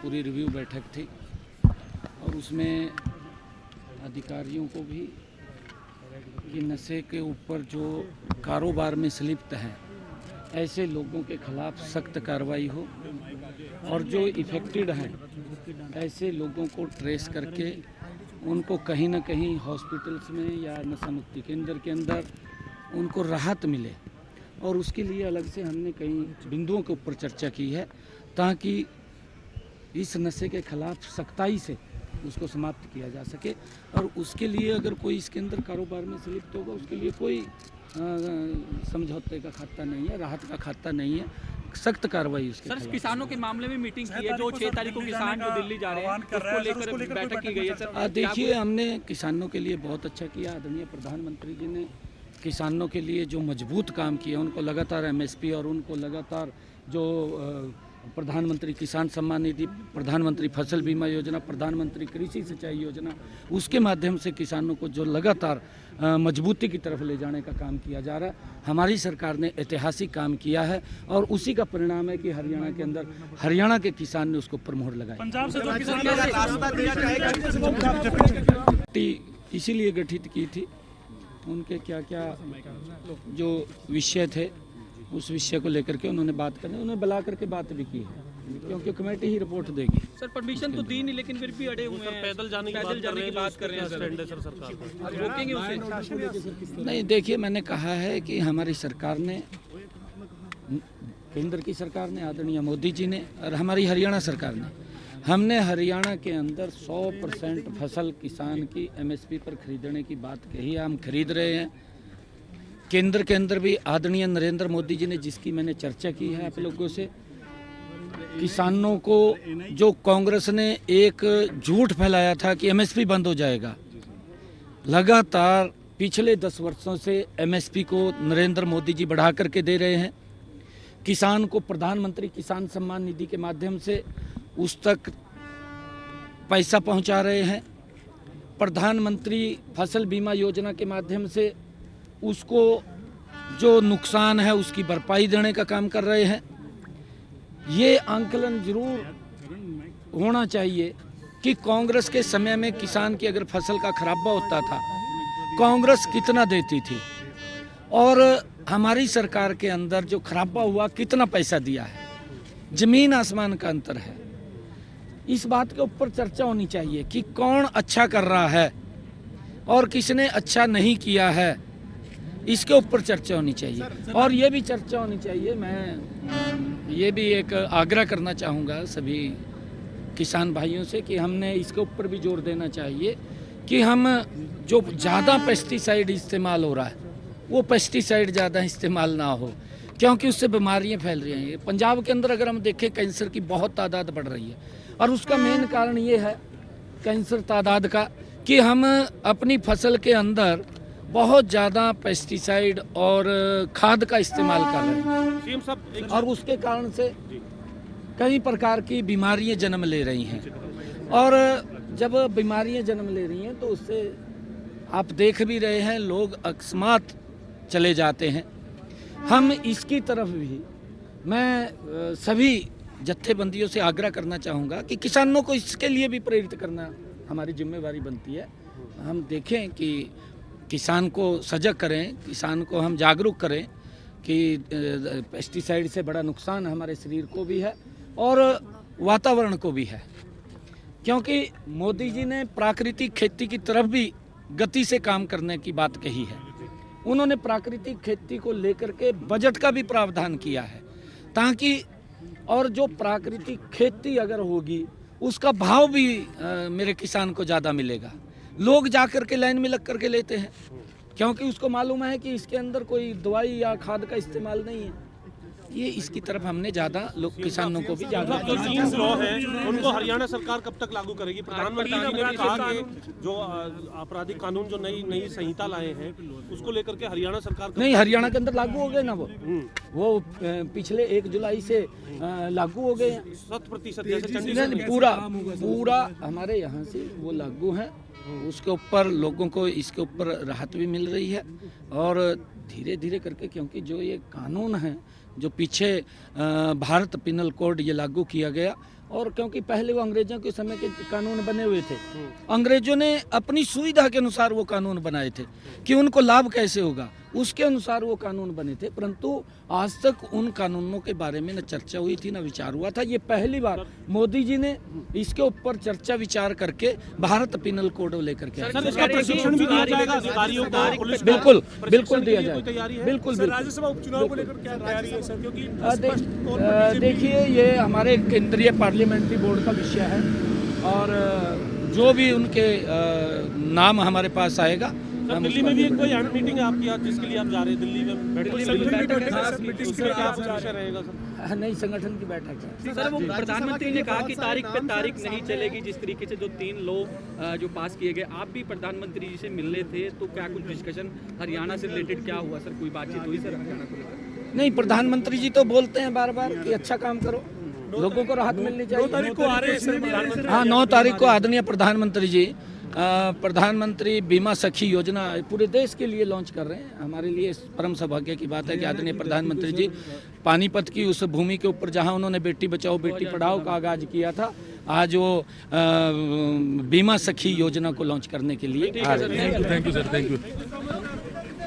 पूरी रिव्यू बैठक थी और उसमें अधिकारियों को भी कि नशे के ऊपर जो कारोबार में संलिप्त हैं ऐसे लोगों के खिलाफ सख्त कार्रवाई हो और जो इफेक्टेड हैं ऐसे लोगों को ट्रेस करके उनको कहीं ना कहीं हॉस्पिटल्स में या नशा मुक्ति केंद्र के अंदर उनको राहत मिले। और उसके लिए अलग से हमने कई बिंदुओं के ऊपर चर्चा की है ताकि इस नशे के खिलाफ सख्ताई से उसको समाप्त किया जा सके। और उसके लिए अगर कोई इसके अंदर कारोबार में संलिप्त होगा उसके लिए कोई समझौते का खाता नहीं है, राहत का खाता नहीं है, सख्त कार्रवाई उसके। सर, किसानों के मामले में मीटिंग की है जो 6 तारीख को किसान जो दिल्ली जा रहे हैं उसको लेकर बैठक की गई है। सर देखिए, हमने किसानों के लिए बहुत अच्छा किया। आदरणीय प्रधानमंत्री जी ने किसानों के लिए जो मजबूत काम किया, उनको लगातार एमएसपी और उनको लगातार जो प्रधानमंत्री किसान सम्मान निधि, प्रधानमंत्री फसल बीमा योजना, प्रधानमंत्री कृषि सिंचाई योजना, उसके माध्यम से किसानों को जो लगातार मजबूती की तरफ ले जाने का काम किया जा रहा है। हमारी सरकार ने ऐतिहासिक काम किया है और उसी का परिणाम है कि हरियाणा के अंदर हरियाणा के किसान ने उसको ऊपर मोहर लगाई। पंजाब से तो किसान का रास्ता दिया जाएगा, इसीलिए गठित की थी। उनके क्या क्या जो विषय थे उस विषय को लेकर के उन्होंने बात करनी, उन्हें बुला करके बात भी की है क्योंकि कमेटी ही रिपोर्ट देगी। सर, परमिशन तो दी नहीं लेकिन फिर भी अड़े हुए हैं, पैदल जाने की बात कर रहे हैं। सर रोकेंगे उसे? नहीं, देखिए, मैंने कहा है कि हमारी सरकार ने, केंद्र की सरकार ने, आदरणीय मोदी जी ने और हमारी हरियाणा सरकार ने, हमने हरियाणा के अंदर 100% फसल किसान की एमएसपी पर खरीदने की बात कही है। हम खरीद रहे हैं। केंद्र के अंदर भी आदरणीय नरेंद्र मोदी जी ने, जिसकी मैंने चर्चा की है आप लोगों से, किसानों को जो कांग्रेस ने एक झूठ फैलाया था कि एमएसपी बंद हो जाएगा, लगातार पिछले 10 वर्षों से एमएसपी को नरेंद्र मोदी जी बढ़ा करके दे रहे हैं। किसान को प्रधानमंत्री किसान सम्मान निधि के माध्यम से उस तक पैसा पहुंचा रहे हैं। प्रधानमंत्री फसल बीमा योजना के माध्यम से उसको जो नुकसान है उसकी भरपाई देने का काम कर रहे हैं। ये आंकलन जरूर होना चाहिए कि कांग्रेस के समय में किसान की अगर फसल का खराबा होता था, कांग्रेस कितना देती थी और हमारी सरकार के अंदर जो खराबा हुआ कितना पैसा दिया है। जमीन आसमान का अंतर है। इस बात के ऊपर चर्चा होनी चाहिए कि कौन अच्छा कर रहा है और किसने अच्छा नहीं किया है, इसके ऊपर चर्चा होनी चाहिए। और ये भी चर्चा होनी चाहिए, मैं ये भी एक आग्रह करना चाहूँगा सभी किसान भाइयों से कि हमने इसके ऊपर भी जोर देना चाहिए कि हम जो ज़्यादा पेस्टिसाइड इस्तेमाल हो रहा है वो पेस्टिसाइड ज़्यादा इस्तेमाल ना हो, क्योंकि उससे बीमारियां फैल रही हैं। पंजाब के अंदर अगर हम देखें कैंसर की बहुत तादाद बढ़ रही है और उसका मेन कारण ये है कैंसर तादाद का कि हम अपनी फसल के अंदर बहुत ज़्यादा पेस्टिसाइड और खाद का इस्तेमाल कर रहे हैं और उसके कारण से कई प्रकार की बीमारियां जन्म ले रही हैं। और जब बीमारियां जन्म ले रही हैं तो उससे आप देख भी रहे हैं लोग अकस्मात चले जाते हैं। हम इसकी तरफ भी मैं सभी जत्थेबंदियों से आग्रह करना चाहूँगा कि किसानों को इसके लिए भी प्रेरित करना हमारी जिम्मेवारी बनती है। हम देखें कि किसान को सजग करें, किसान को हम जागरूक करें कि पेस्टिसाइड से बड़ा नुकसान हमारे शरीर को भी है और वातावरण को भी है। क्योंकि मोदी जी ने प्राकृतिक खेती की तरफ भी गति से काम करने की बात कही है। उन्होंने प्राकृतिक खेती को लेकर के बजट का भी प्रावधान किया है ताकि, और जो प्राकृतिक खेती अगर होगी उसका भाव भी मेरे किसान को ज़्यादा मिलेगा। लोग जा कर के लाइन में लग करके लेते हैं क्योंकि उसको मालूम है कि इसके अंदर कोई दवाई या खाद का इस्तेमाल नहीं है। ये इसकी तरफ हमने ज़्यादा लोग किसानों को भी ज़्यादा। जो 3 लॉ है उनको हरियाणा सरकार कब तक लागू करेगी? प्रधानमंत्री ने भी कहा कि जो आपराधिक कानून जो नई संहिता लाए हैं उसको लेकर के हरियाणा सरकार नहीं, हरियाणा के अंदर लागू हो गए ना, वो पिछले 1 जुलाई से लागू हो गए हैं 100%। जैसे चंडीगढ़ में पूरा हमारे यहाँ से वो लागू है। उसके ऊपर लोगों को इसके ऊपर राहत भी मिल रही है और धीरे धीरे करके, क्योंकि जो ये कानून है जो पीछे भारत पिनल कोड ये लागू किया गया और क्योंकि पहले वो अंग्रेजों के समय के कानून बने हुए थे, अंग्रेजों ने अपनी सुविधा के अनुसार वो कानून बनाए थे कि उनको लाभ कैसे होगा, उसके अनुसार वो कानून बने थे। परंतु आज तक उन कानूनों के बारे में न चर्चा हुई थी, न विचार हुआ था। ये पहली बार मोदी जी ने इसके ऊपर चर्चा विचार करके भारत पिनल कोड लेकर के सर, इसका प्रशिक्षण भी दिया जाएगा अधिकारियों को, पुलिस को? बिल्कुल बिल्कुल प्रशिक्षण दिया के लिए कोई जाएगा, तैयारी है? बिल्कुल सर, बिल्कुल। राज्यसभा उपचुनाव को लेकर क्या तैयारी है सर? क्योंकि देखिए, ये हमारे केंद्रीय पार्लियामेंट्री बोर्ड का विषय है और जो भी उनके नाम हमारे पास आएगा। सर, दिल्ली में भी एक कोई अहम मीटिंग है आपकी आज जिसके लिए आप जा रहे हैं? दिल्ली में बैठक उसमें क्या विषय रहेगा सर? नई संगठन की बैठक है। सर, वो प्रधानमंत्री ने कहा कि तारीख पे तारीख नहीं चलेगी। जिस तरीके से जो 3 लॉ जो पास किए गए, आप भी प्रधानमंत्री जी से मिलने थे, तो क्या कुछ डिस्कशन हरियाणा से रिलेटेड क्या हुआ सर? कोई बातचीत हुई सर हरियाणा को लेकर? नहीं, प्रधानमंत्री जी तो बोलते हैं बार बार कि अच्छा काम करो, लोगों को राहत मिलनी चाहिए। 9 तारीख को आ रहे हैं सर प्रधानमंत्री। हाँ, 9 तारीख को आदरणीय प्रधानमंत्री जी प्रधानमंत्री बीमा सखी योजना पूरे देश के लिए लॉन्च कर रहे हैं। हमारे लिए परम सौभाग्य की बात है कि आदरणीय प्रधानमंत्री जी पानीपत की उस भूमि के ऊपर जहां उन्होंने बेटी बचाओ बेटी पढ़ाओ का आगाज किया था, आज वो बीमा सखी योजना को लॉन्च करने के लिए आ रहे हैं। Thank you sir, thank you.